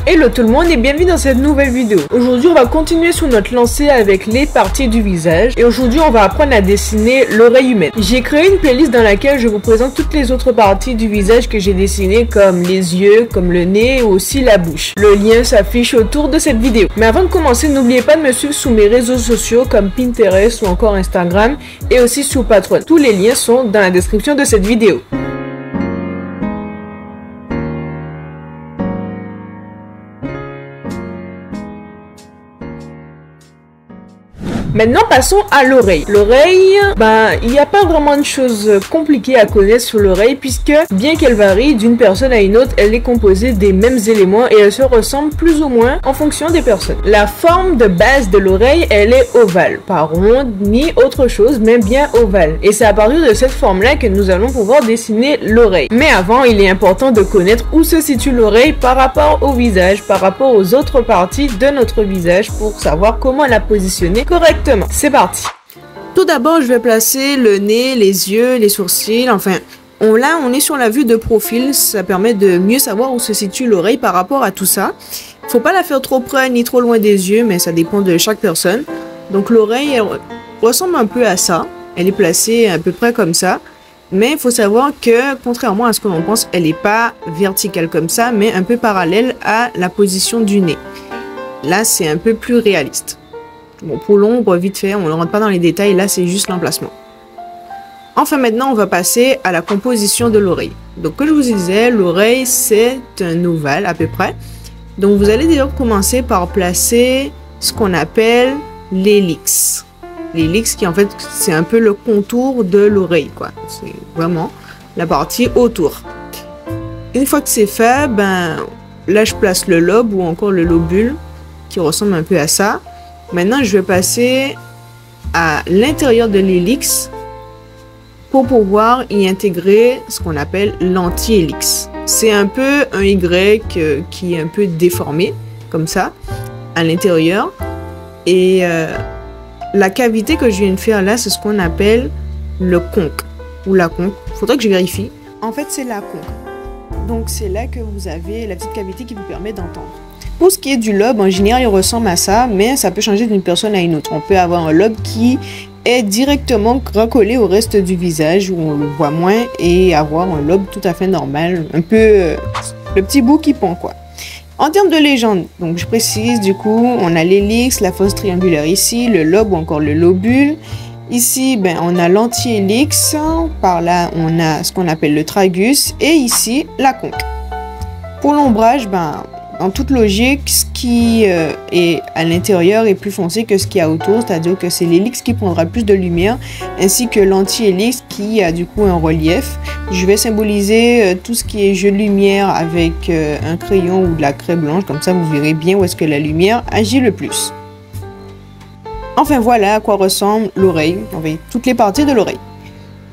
Hello tout le monde et bienvenue dans cette nouvelle vidéo. Aujourd'hui on va continuer sur notre lancée avec les parties du visage et aujourd'hui on va apprendre à dessiner l'oreille humaine. J'ai créé une playlist dans laquelle je vous présente toutes les autres parties du visage que j'ai dessinées comme les yeux, comme le nez ou aussi la bouche. Le lien s'affiche autour de cette vidéo. Mais avant de commencer, n'oubliez pas de me suivre sur mes réseaux sociaux comme Pinterest ou encore Instagram et aussi sur Patreon. Tous les liens sont dans la description de cette vidéo. Maintenant, passons à l'oreille. L'oreille, il n'y a pas vraiment de choses compliquées à connaître sur l'oreille puisque, bien qu'elle varie d'une personne à une autre, elle est composée des mêmes éléments et elle se ressemble plus ou moins en fonction des personnes. La forme de base de l'oreille, elle est ovale, pas ronde ni autre chose, mais bien ovale. Et c'est à partir de cette forme-là que nous allons pouvoir dessiner l'oreille. Mais avant, il est important de connaître où se situe l'oreille par rapport au visage, par rapport aux autres parties de notre visage pour savoir comment la positionner correctement. C'est parti. Tout d'abord, je vais placer le nez, les yeux, les sourcils, enfin, on est sur la vue de profil, ça permet de mieux savoir où se situe l'oreille par rapport à tout ça. Faut pas la faire trop près ni trop loin des yeux, mais ça dépend de chaque personne. Donc l'oreille, elle ressemble un peu à ça, elle est placée à peu près comme ça, mais il faut savoir que, contrairement à ce que l'on pense, elle n'est pas verticale comme ça, mais un peu parallèle à la position du nez. Là, c'est un peu plus réaliste. Bon, pour l'ombre, vite fait, on ne rentre pas dans les détails, là c'est juste l'emplacement. Enfin maintenant, on va passer à la composition de l'oreille. Donc comme je vous disais, l'oreille c'est un ovale à peu près. Donc vous allez déjà commencer par placer ce qu'on appelle l'hélix. L'hélix qui en fait c'est un peu le contour de l'oreille, quoi. C'est vraiment la partie autour. Une fois que c'est fait, là je place le lobe ou encore le lobule qui ressemble un peu à ça. Maintenant, je vais passer à l'intérieur de l'hélix pour pouvoir y intégrer ce qu'on appelle l'anti-hélix. C'est un peu un Y qui est un peu déformé, comme ça, à l'intérieur. Et la cavité que je viens de faire là, c'est ce qu'on appelle le conque, ou la conque. Il faudrait que je vérifie. En fait, c'est la conque. Donc, c'est là que vous avez la petite cavité qui vous permet d'entendre. Pour ce qui est du lobe, en général, il ressemble à ça, mais ça peut changer d'une personne à une autre. On peut avoir un lobe qui est directement recollé au reste du visage, où on le voit moins, et avoir un lobe tout à fait normal, un peu le petit bout qui pend, quoi. En termes de légende, donc je précise, du coup, on a l'hélix, la fosse triangulaire ici, le lobe ou encore le lobule. Ici, on a l'anti-hélix, par là, on a ce qu'on appelle le tragus, et ici, la conque. Pour l'ombrage, en toute logique, ce qui est à l'intérieur est plus foncé que ce qu'il y a autour, c'est-à-dire que c'est l'hélix qui prendra plus de lumière, ainsi que l'anti-hélix qui a du coup un relief. Je vais symboliser tout ce qui est jeu de lumière avec un crayon ou de la craie blanche, comme ça vous verrez bien où est-ce que la lumière agit le plus. Enfin voilà à quoi ressemble l'oreille, toutes les parties de l'oreille.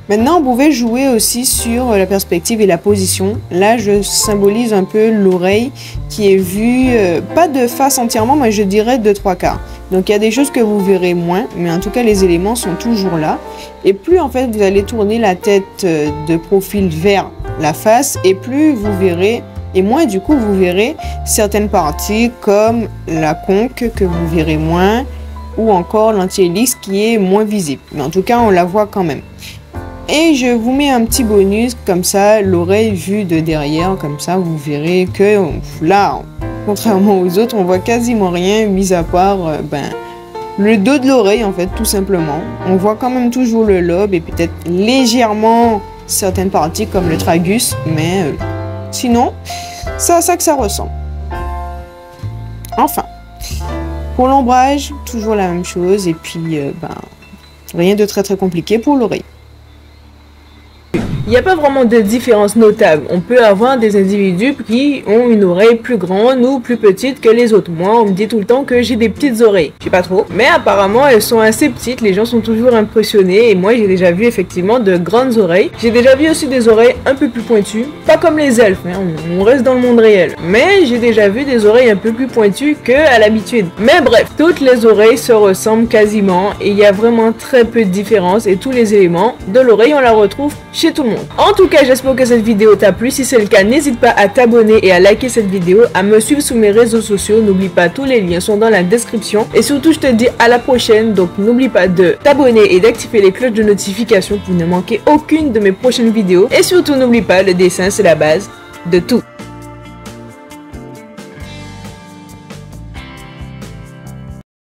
Maintenant, vous pouvez jouer aussi sur la perspective et la position. Là, je symbolise un peu l'oreille qui est vue, pas de face entièrement, mais je dirais de 3/4. Donc, il y a des choses que vous verrez moins, mais en tout cas, les éléments sont toujours là. Et plus, en fait, vous allez tourner la tête de profil vers la face, et plus vous verrez, et moins, du coup, vous verrez certaines parties comme la conque que vous verrez moins, ou encore l'anti-hélix qui est moins visible. Mais en tout cas, on la voit quand même. Et je vous mets un petit bonus, comme ça, l'oreille vue de derrière, comme ça, vous verrez que là, contrairement aux autres, on voit quasiment rien, mis à part le dos de l'oreille, en fait, tout simplement. On voit quand même toujours le lobe et peut-être légèrement certaines parties comme le tragus, mais sinon, c'est à ça que ça ressemble. Enfin, pour l'ombrage, toujours la même chose, et puis, rien de très compliqué pour l'oreille. Il n'y a pas vraiment de différence notable. On peut avoir des individus qui ont une oreille plus grande ou plus petite que les autres. Moi, on me dit tout le temps que j'ai des petites oreilles. Je sais pas trop. Mais apparemment, elles sont assez petites. Les gens sont toujours impressionnés. Et moi, j'ai déjà vu effectivement de grandes oreilles. J'ai déjà vu aussi des oreilles un peu plus pointues. Pas comme les elfes, hein. On reste dans le monde réel. Mais j'ai déjà vu des oreilles un peu plus pointues qu'à l'habitude. Mais bref, toutes les oreilles se ressemblent quasiment. Et il y a vraiment très peu de différence. Et tous les éléments de l'oreille, on la retrouve chez tout le monde. En tout cas, j'espère que cette vidéo t'a plu. Si c'est le cas, n'hésite pas à t'abonner et à liker cette vidéo, à me suivre sur mes réseaux sociaux. N'oublie pas, tous les liens sont dans la description. Et surtout, je te dis à la prochaine. Donc, n'oublie pas de t'abonner et d'activer les cloches de notification pour ne manquer aucune de mes prochaines vidéos. Et surtout, n'oublie pas, le dessin, c'est la base de tout.